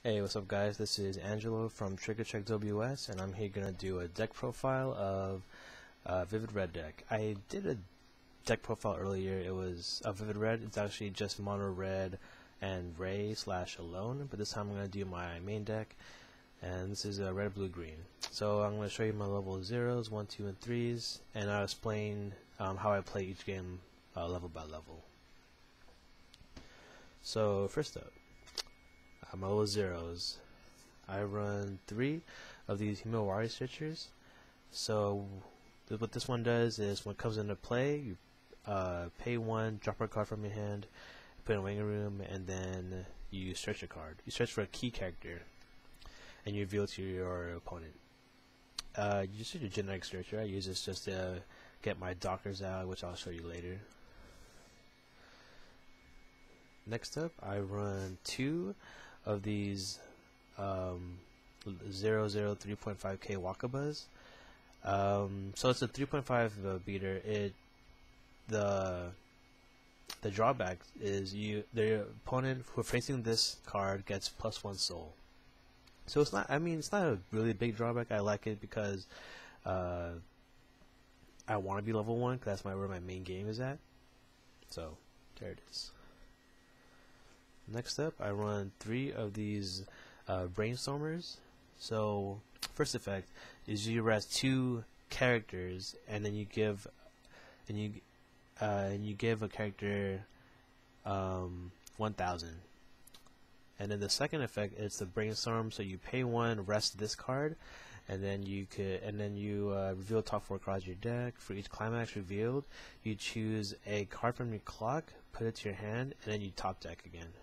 Hey, what's up guys? This is Angelo from Trigger Check WS, and I'm here gonna do a deck profile of Vividred deck. I did a deck profile earlier. It was Vividred. It's actually just mono red and Ray / alone, but this time I'm gonna do my main deck, and this is red, blue, green. So I'm gonna show you my level 0s, 1, 2, and 3s, and I'll explain how I play each game level by level. So first up, my level 0s. I run 3 of these Himawari switchers. So what this one does is when it comes into play, you pay 1, drop a card from your hand, put it in a waiting room, and then you search a card. You search for a key character, and you reveal it to your opponent. You just use your generic searcher. I use this just to get my Dockers out, which I'll show you later. Next up, I run 2 of these 003.5k Wakabas. So it's a 3.5 beater. The drawback is the opponent who are facing this card gets +1 soul. So it's not. I mean, it's not a really big drawback. I like it because I want to be level 1 because that's where my main game is at. So there it is. Next up, I run 3 of these brainstormers. So first effect is you rest 2 characters, and then you give a character 1,000. And then the second effect is the brainstorm. So you pay 1, rest this card, and then you reveal top 4 cards of your deck. For each climax revealed, you choose a card from your clock, put it to your hand, and then you top deck again.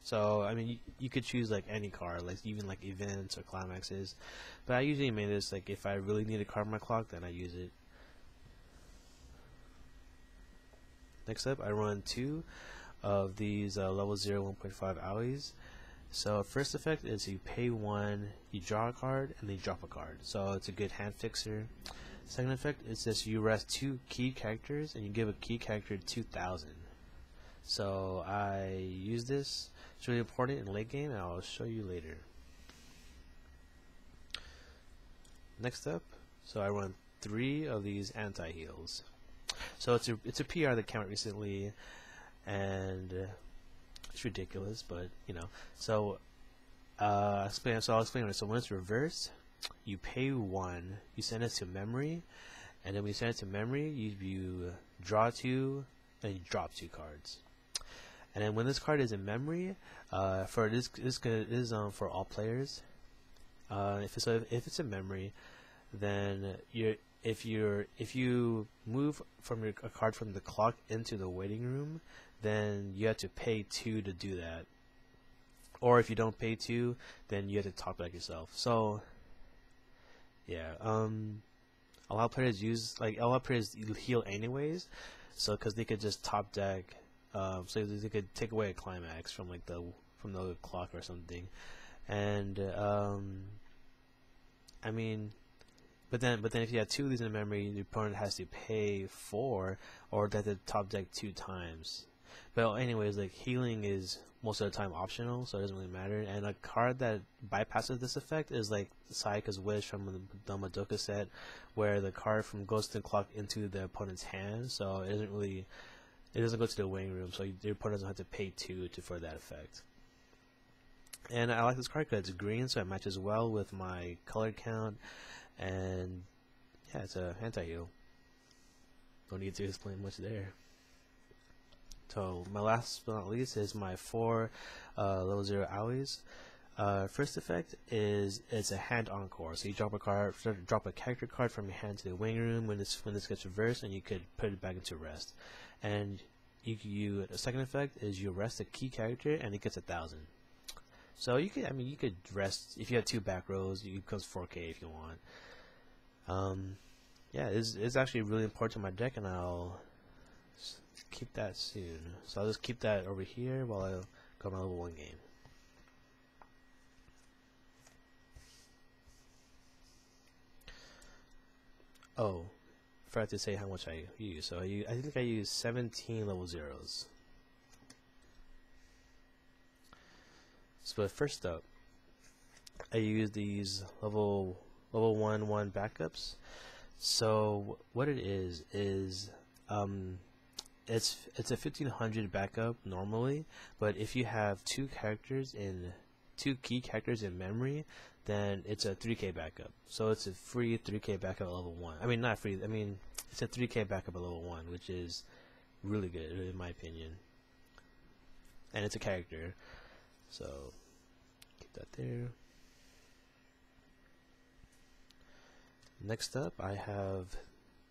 So I mean, you could choose like any card, like even like events or climaxes, but I usually make this like if I really need a card on my clock, then I use it. Next up, I run 2 of these level 0 1.5 owies. So first effect is you pay 1, you draw a card, and then you drop a card. So it's a good hand fixer. Second effect is this: you rest 2 key characters, and you give a key character 2,000. So I use this. It's really important in late game, and I'll show you later. Next up, so I run 3 of these anti-heals. So it's a PR that came out recently, and it's ridiculous, but you know. So I'll explain it. So when it's reversed, you pay 1, you send it to memory, and then when you send it to memory, you draw 2, and you drop 2 cards. And then when this card is in memory, for this is for all players. If it's in memory, then if you move from a card from the clock into the waiting room, then you have to pay 2 to do that. Or if you don't pay 2, then you have to top deck yourself. So yeah, a lot of players heal anyways, so because they could just top deck. So they could take away a climax from like the clock or something, and I mean, but then if you have 2 of these in memory, the opponent has to pay 4, or they have to top deck 2 times. But anyways, like healing is most of the time optional, so it doesn't really matter. And a card that bypasses this effect is like Sayaka's Wish from the Madoka set, where the card from goes to the clock into the opponent's hand, so it doesn't go to the waiting room, so your opponent doesn't have to pay 2 for that effect. And I like this card because it's green, so it matches well with my color count. And yeah, it's a anti-heal. Don't need to explain much there. So my last but not least is my 4 level 0 owies. First effect is it's a hand encore. So you drop a character card from your hand to the waiting room when this gets reversed, and you could put it back into rest. And the second effect is you rest a key character, and it gets 1,000. So you could rest if you have 2 back rows. It becomes 4k if you want. Yeah, it's actually really important to my deck, and I'll keep that soon. So I'll just keep that over here while I go my level 1 game. Oh, forgot to say how much I use. So I think I use 17 level 0s. So first up, I use these level 1 backups. So what it is it's a 1500 backup normally, but if you have two key characters in memory, then it's a 3k backup. So it's a free 3k backup at level 1. I mean, not free, I mean, it's a 3k backup at level 1, which is really good in my opinion. And it's a character, so keep that there. Next up, I have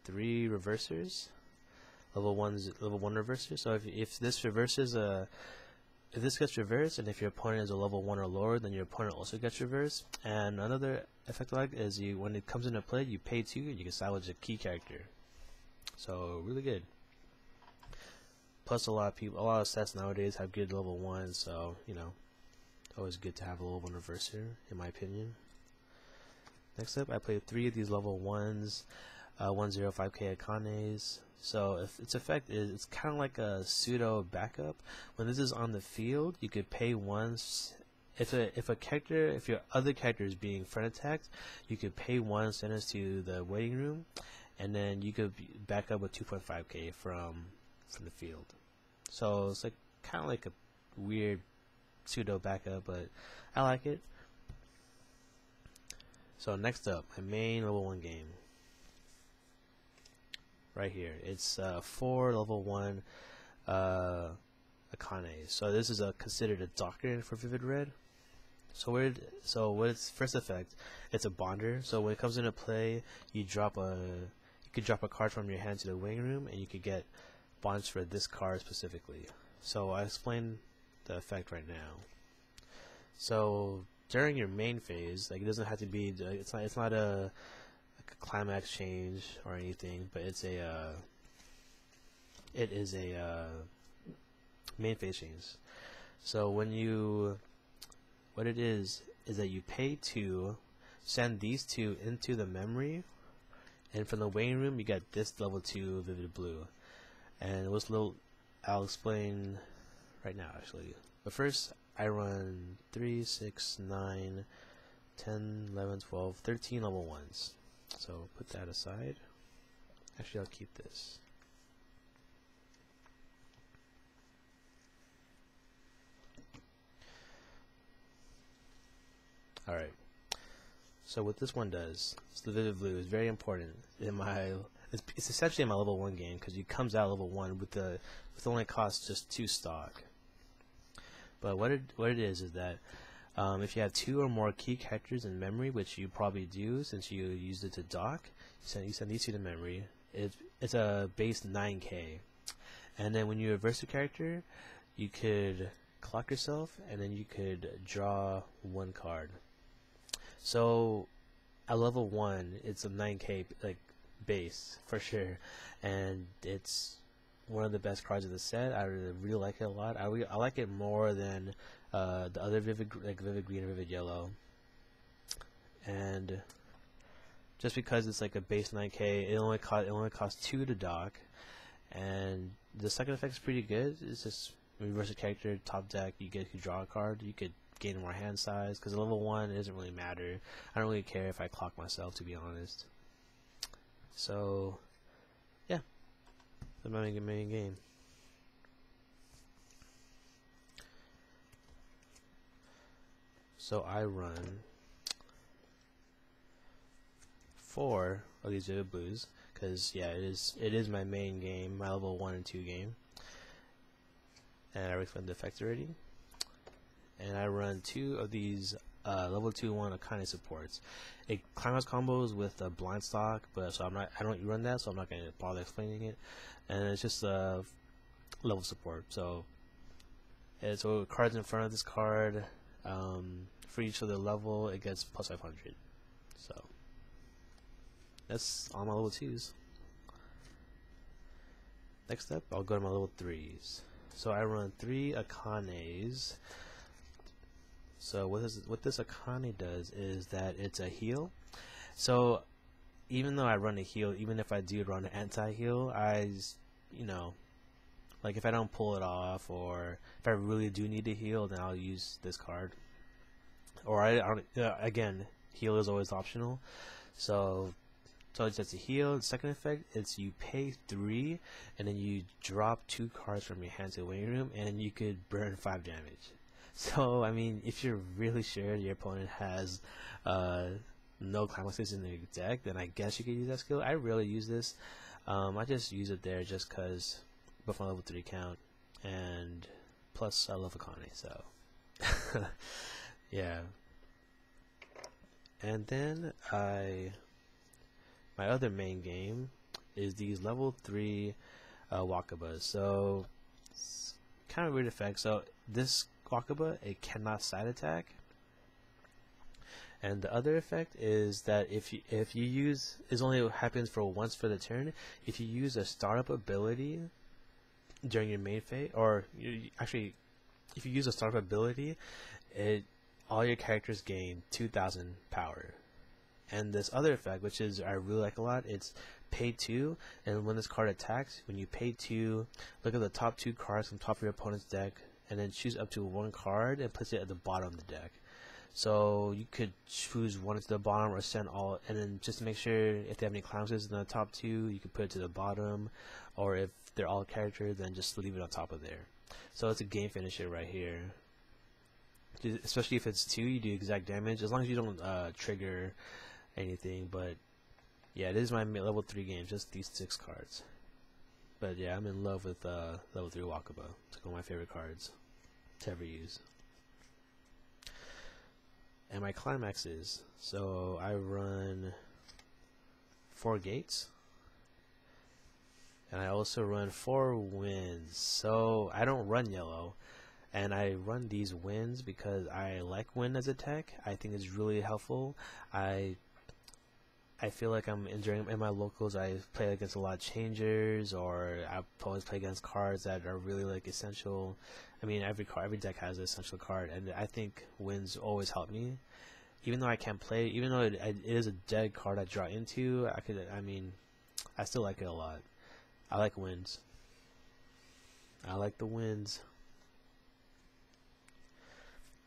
3 reversers, level 1 reverser. So if this reverses if this gets reversed, and if your opponent is a level 1 or lower, then your opponent also gets reversed. And another effect like is when it comes into play, you pay 2 and you can salvage a key character. So really good. Plus a lot of sets nowadays have good level 1, so you know, always good to have a level 1 reverser in my opinion. Next up, I played 3 of these level 1s, 105k Akanes. So if its effect is, it's kind of like a pseudo backup. When this is on the field, you could pay once. If your other character is being front attacked, you could pay 1, send us to the waiting room, and then you could back up with 2.5k from the field. So it's like kind of like a weird pseudo backup, but I like it. So next up, my main level 1 game. Right here, it's 4 level 1 Akane. So this is considered a doctor for Vividred. So what its first effect? It's a bonder. So when it comes into play, you could drop a card from your hand to the waiting room, and you could get bonds for this card specifically. So I explain the effect right now. So during your main phase, like it doesn't have to be. It's not a climax change or anything, but it is a main phase change. So what it is that you pay 2, send these 2 into the memory, and from the waiting room you get this level 2 Vivid Blue. And I'll explain right now actually. But first, I run 3, 6, 9, 10, 11, 12, 13 level 1s. So put that aside. Actually, I'll keep this. Alright. So what this one does, so the Vivid Blue is very important in my. It's essentially in my level 1 game because it comes out level 1 with only cost just 2 stock. But what it is that if you have 2 or more key characters in memory, which you probably do since you used it to dock, you send these 2 to memory. It's a base 9k, and then when you reverse a character, you could clock yourself, and then you could draw 1 card. So at level 1, it's a 9k like base for sure, and it's one of the best cards of the set. I really like it a lot. I like it more than the other Vivid Green and Vivid Yellow, and just because it's like a base 9k, it only costs 2 to dock, and the second effect is pretty good. It's just when you reverse a character top deck, you draw a card. You could gain more hand size because level 1 it doesn't really matter. I don't really care if I clock myself, to be honest. So yeah, that's my main game. So I run 4 of these Vivid Blues because yeah, it is my main game, my level 1 and 2 game, and I recommend the effects already. And I run 2 of these level 2/1 Akane supports. It climax combos with a blind stock, but I don't run that, so I'm not going to bother explaining it. And it's just a level support. So cards in front of this card, for each of the level, it gets plus 500. So that's all my level 2s. Next up, I'll go to my level 3s. So I run 3 Akanes. So what this Akane does is that it's a heal. So even though I run a heal, even if I do run an anti-heal, Like if I don't pull it off, or if I really do need to heal, then I'll use this card. Or I don't. Again, heal is always optional. So it's just a heal. The second effect is you pay 3, and then you drop 2 cards from your hand to the waiting room, and you could burn 5 damage. So I mean, if you're really sure your opponent has no climaxes in their deck, then I guess you could use that skill. I rarely use this. I just use it there just because, both my level 3 count, and plus I love Akane, so yeah. And then my other main game is these level 3 Wakabas. So it's kind of weird effect. So this Wakaba, it cannot side attack. And the other effect is that if you use, it only happens for once for the turn. If you use a startup ability during your main phase, or actually, if you use a startup ability, all your characters gain 2,000 power. And this other effect, which is I really like a lot, it's pay 2, and when this card attacks, when you pay 2, look at the top 2 cards from top of your opponent's deck, and then choose up to 1 card and place it at the bottom of the deck. So you could choose one to the bottom or send all, and then just to make sure if they have any clowns in the top 2, you can put it to the bottom, or if they're all characters, then just leave it on top of there. So it's a game finisher right here. Especially if it's 2, you do exact damage, as long as you don't trigger anything. But yeah, this is my level 3 game, just these 6 cards. But yeah, I'm in love with level 3 Wakaba. It's one of my favorite cards to ever use. And my climaxes, so I run 4 gates, and I also run 4 winds. So I don't run yellow, and I run these winds because I like wind as a tech. I think it's really helpful. I feel like I'm enjoying in my locals. I play against a lot of changers, or I always play against cards that are really like essential. I mean, every deck has an essential card, and I think winds always help me. Even though I can't play, even though it is a dead card I draw into, I still like it a lot. I like winds. I like the winds.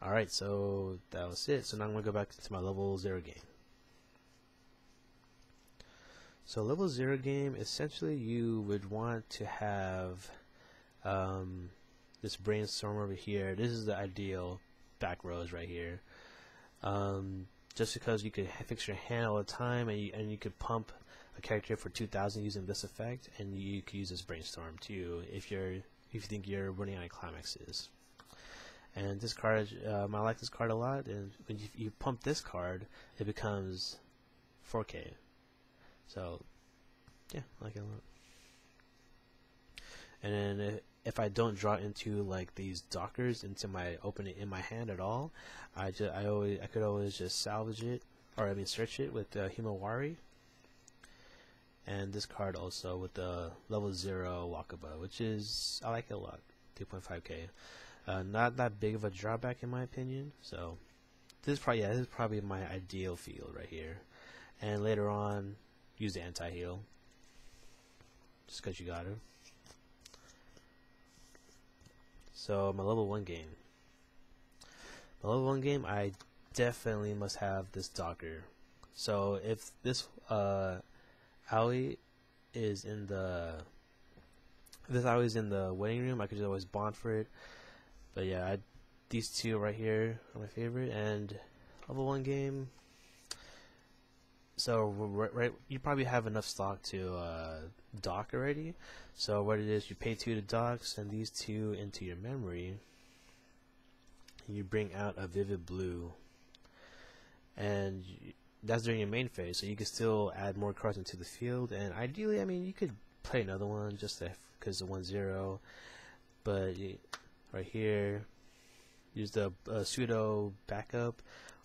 Alright, so that was it. So now I'm going to go back to my level 0 game. So level 0 game, essentially you would want to have this brainstorm over here. This is the ideal back rows right here. Just because you could fix your hand all the time, and you could pump a character for 2,000 using this effect, and you could use this brainstorm too if you think you're running out of climaxes. And this card, I like this card a lot. And when you pump this card, it becomes 4K. So yeah, I like it a lot. And then if I don't draw into like these dockers into my opening in my hand at all, I could always just salvage it, or search it with Himawari. And this card also with the level 0 Wakaba, which is, I like it a lot, 2.5k. Not that big of a drawback in my opinion. So this is probably my ideal field right here. And later on, use the anti-heal, just because you got to. So my level 1 game. My level 1 game, I definitely must have this docker. So if this Aoi is in the waiting room, I could just always bond for it. But yeah, these two right here are my favorite. And level 1 game. So right, you probably have enough stock to dock already. So what it is, you pay 2 to dock, send these 2 into your memory. You bring out a Vivid Blue, and that's during your main phase. So you can still add more cards into the field. And ideally, you could play another one just because the 1/0. But right here, use the pseudo backup,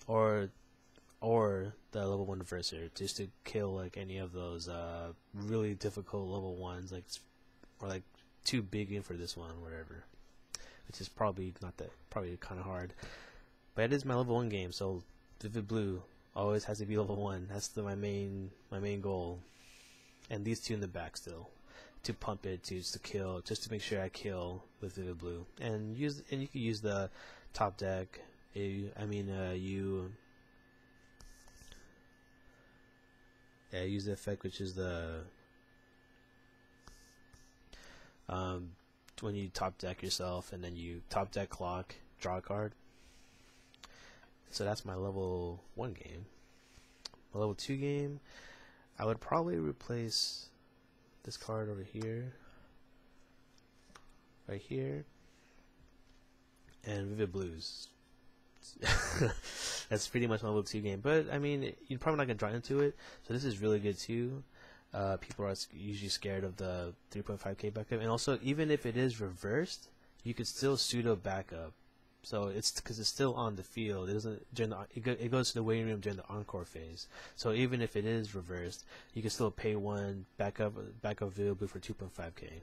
or the level 1 Verser, just to kill like any of those really difficult level 1s, or too big in for this one, or whatever. Which is probably kind of hard. But it is my level 1 game, so Vivid Blue always has to be level 1. That's my main goal. And these 2 in the back still. to pump it to kill, just to make sure I kill with Vivid Blue. And you can use the top deck. Use the effect, which is the when you top deck yourself and then you top deck clock, draw a card. So that's my level 1 game. My level 2 game, I would probably replace this card over here, right here, and Vivid Blues. That's pretty much my level 2 game. But I mean, you're probably not gonna draw into it, so this is really good too. People are usually scared of the 3.5k backup, and also even if it is reversed, you could still pseudo backup. So it's because it's still on the field. It doesn't during it goes to the waiting room during the encore phase. So even if it is reversed, you can still pay 1 backup Vivid Blue for 2.5k.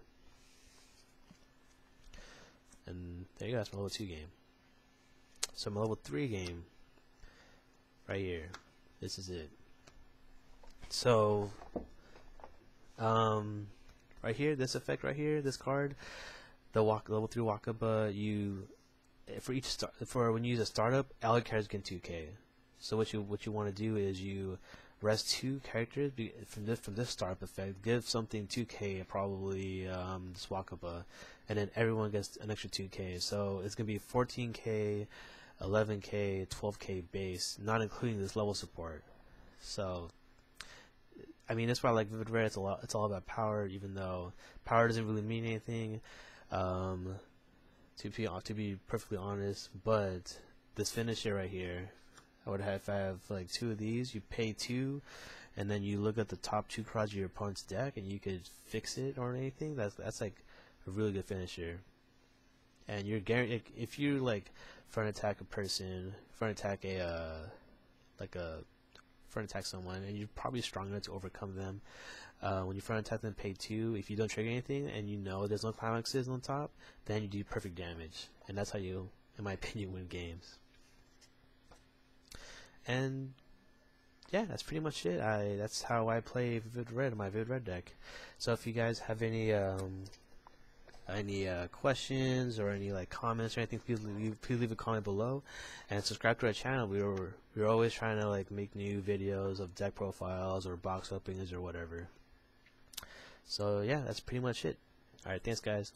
And there you go. That's my level 2 game. So my level 3 game, right here. This is it. So, right here, this effect right here, this card, the level 3 Wakaba, for when you use a startup, all characters get 2k. So what you want to do is you rest 2 characters from this startup effect, give something 2k, probably this Wakaba, and then everyone gets an extra 2k. So it's gonna be 14k, 11k, 12k base, not including this level support. So I mean, that's why I like Vividred. It's all about power, even though power doesn't really mean anything. To be perfectly honest, but this finisher right here, if I have like 2 of these, you pay 2, and then you look at the top 2 cards of your opponent's deck, and you could fix it or anything. That's like a really good finisher. And you're guaranteed, if you like front attack a person, front attack someone, and you're probably strong enough to overcome them. When you front attack them, pay 2. If you don't trigger anything and you know there's no climaxes on top, then you do perfect damage, and that's how you, in my opinion, win games. And yeah, that's pretty much it. That's how I play Vividred, my Vividred deck. So if you guys have any questions or any like comments or anything, please leave a comment below, and subscribe to our channel. We're always trying to like make new videos of deck profiles or box openings or whatever. So yeah, that's pretty much it. Alright, thanks guys.